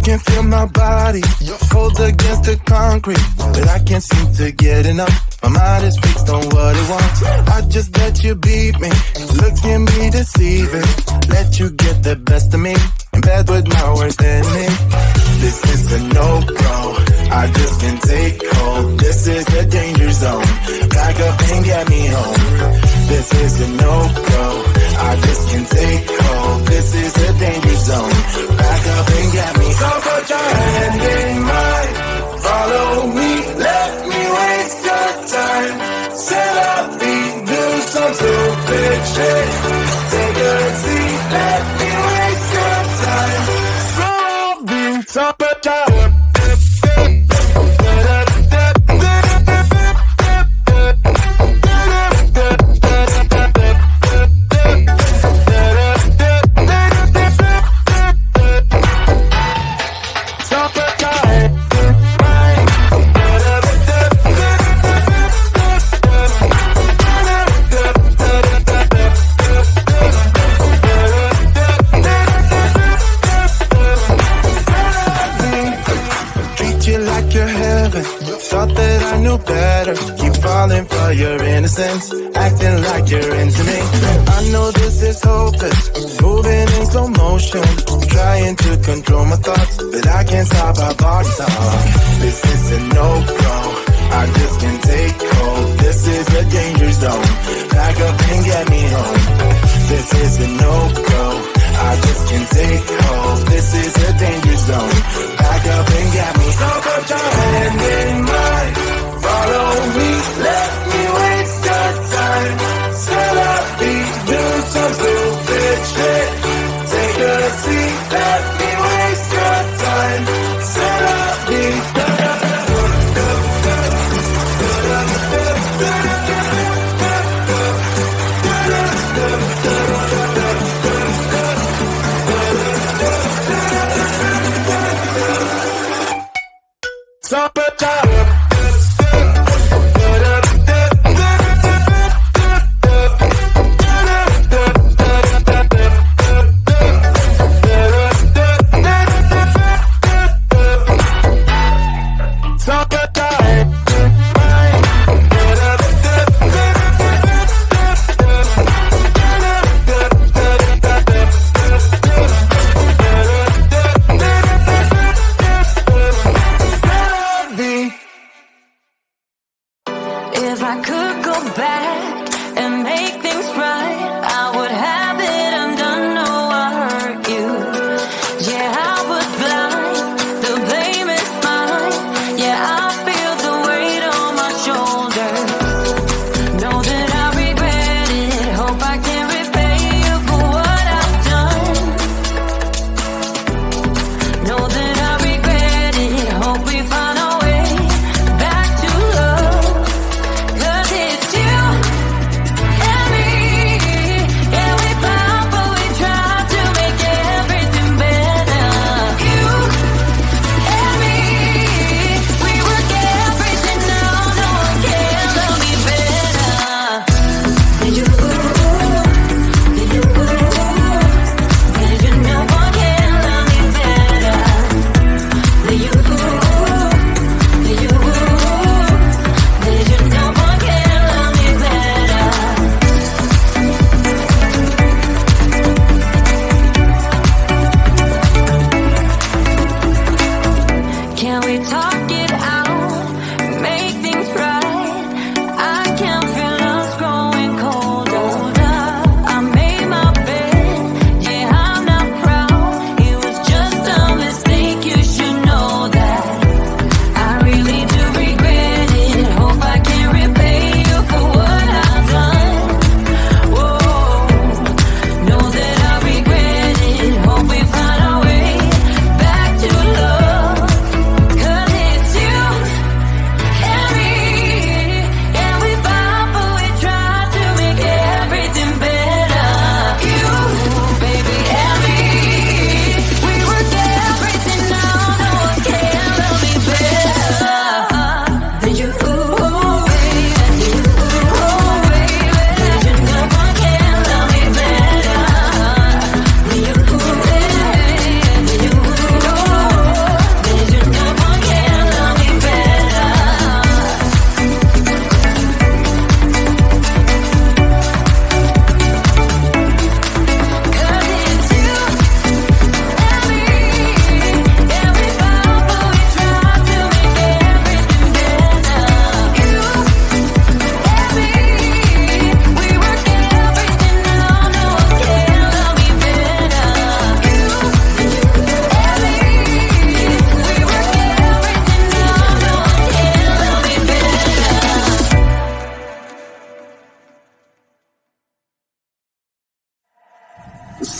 Can feel my body cold against the concrete, but I can't seem to get enough. My mind is fixed on what it wants. I just let you beat me, looks can be deceiving. Let you get the best of me, in bed with my worst enemy. This is a no-go, I just can't take hold. This is a danger zone, back up and get me home. This is a no-go, I just can't take hold. This is a danger zone, back up and get me home. So put your hand in mine, follow me, let me waste your time. Set up feet, do some stupid shit. Take a seat, let me waste your time. So put your falling for your innocence, acting like you're into me. I know this is hopeless, moving in slow motion, trying to control my thoughts, but I can't stop our body talk. This is a no-go, I just can't take hold. This is a danger zone, back up and get me home. This is a no-go, I just can't take hold. This is a danger zone, back up and get me. So put your hand in mine, follow me, let me waste your time. Set up feet, do some stupid shit. Take a seat, let me waste your time. Set up feet. Stop it down.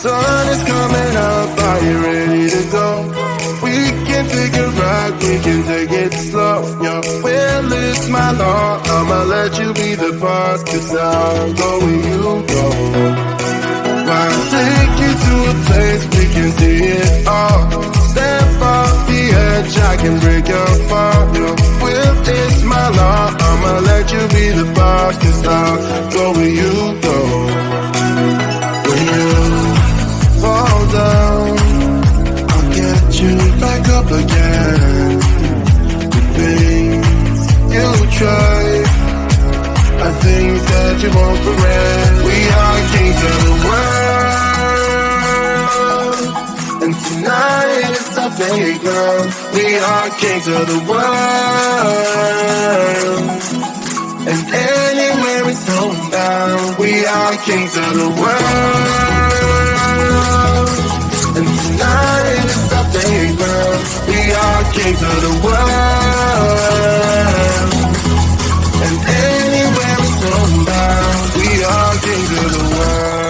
sun is coming up, are you ready to go? We can take a ride, we can take it slow. Yo, well, it's my law, I'ma let you be the boss, 'cause I'll go where you go. I'll take you to a place we can see it all. Step off the edge, I can break your fall. Yo, well, it's my law, I'ma let you be the boss, 'cause I'll go where you go. When you fall down, I'll get you back up again. The things you try are things that you won't regret. We are kings of the world, and tonight is our playground. We are kings of the world, and anywhere it's homebound. We are kings of the world, and tonight is our playground. We are kings of the world, and anywhere it's homebound. We are kings of the world.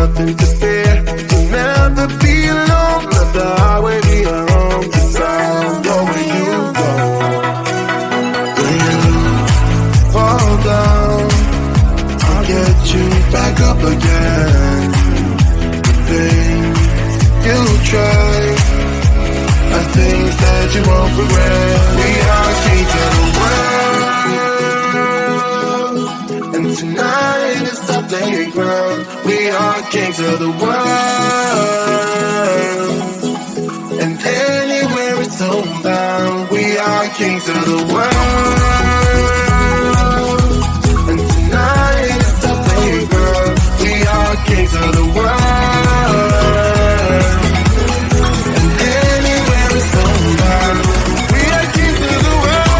Nothing to fear, you'll never be alone. Let the highway be your home, 'cause I'll go where you go. When you fall down, I'll get you back up again. The things you try are things that you won't regret. We are kings of the world, and tonight is our playground. We are kings of the world, and anywhere it's homebound. We are kings of the world, and tonight is our playground. We are kings of the world, and anywhere it's homebound. We are kings of the world.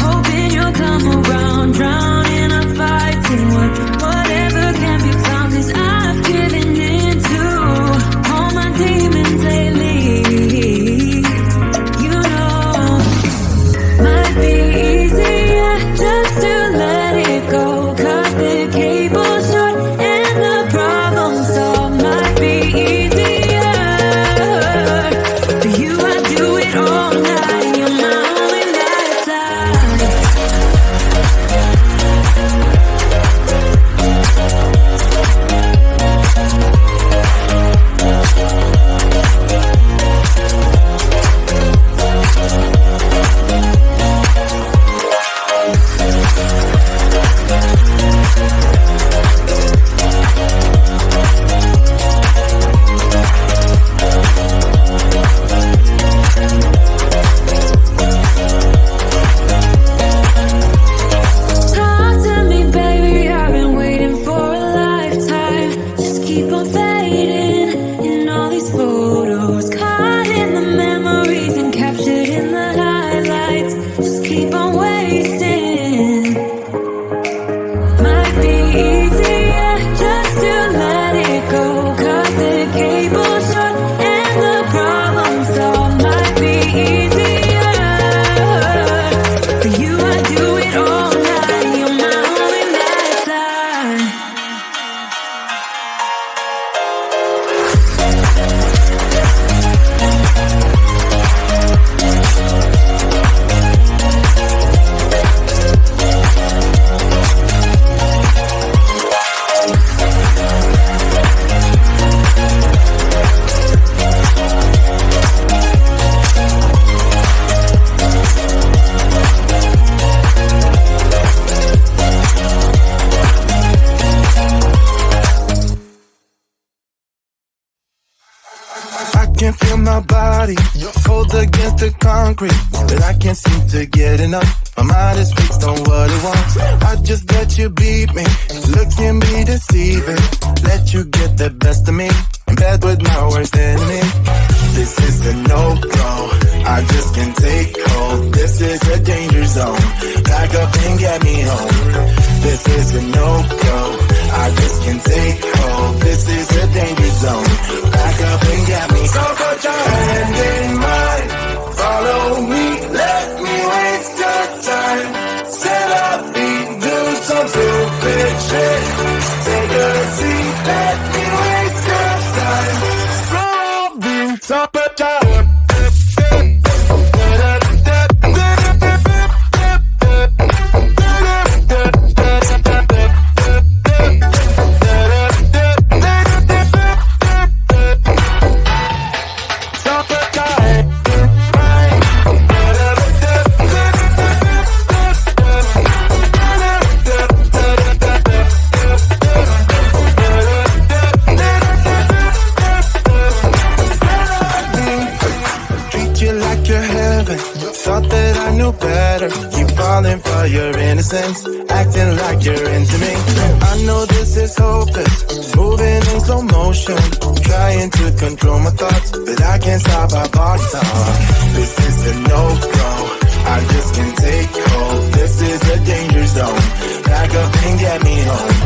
Hoping you'll come around, drowning our fights and whatever body, cold against the concrete, but I can't seem to get enough. My mind is fixed on what it wants. I just let you beat me, look at me deceiving. Let you get the best of me, in bed with my worst enemy. This is a no-go, I just can't take hold. This is a danger zone, back up and get me home. This is a no-go, I just can't take hold. This is a danger zone, back up and get me. So put your hand in mine, follow me, let me waste your time. Set up, do some stupid shit. Take a seat, let me waste your time. So put your for your innocence, acting like you're into me. I know this is hopeless, moving in slow motion, trying to control my thoughts, but I can't stop our body talk. This is a no-go, I just can't take hold. This is a danger zone, back up and get me home.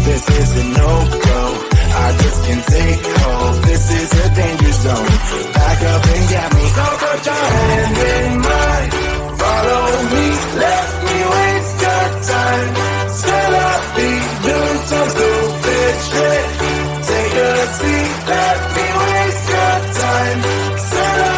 This is a no-go, I just can't take hold. This is a danger zone, back up and get me. So put your hand in mine, follow me, let me waste your time. Set up, do some stupid shit. Take a seat, let me waste your time. Set up,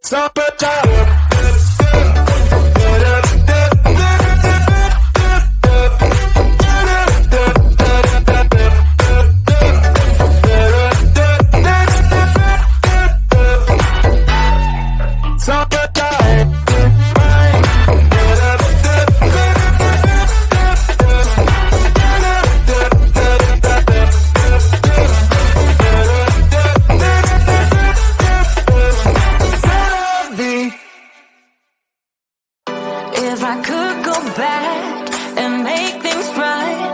stop a time. If I could go back and make things right,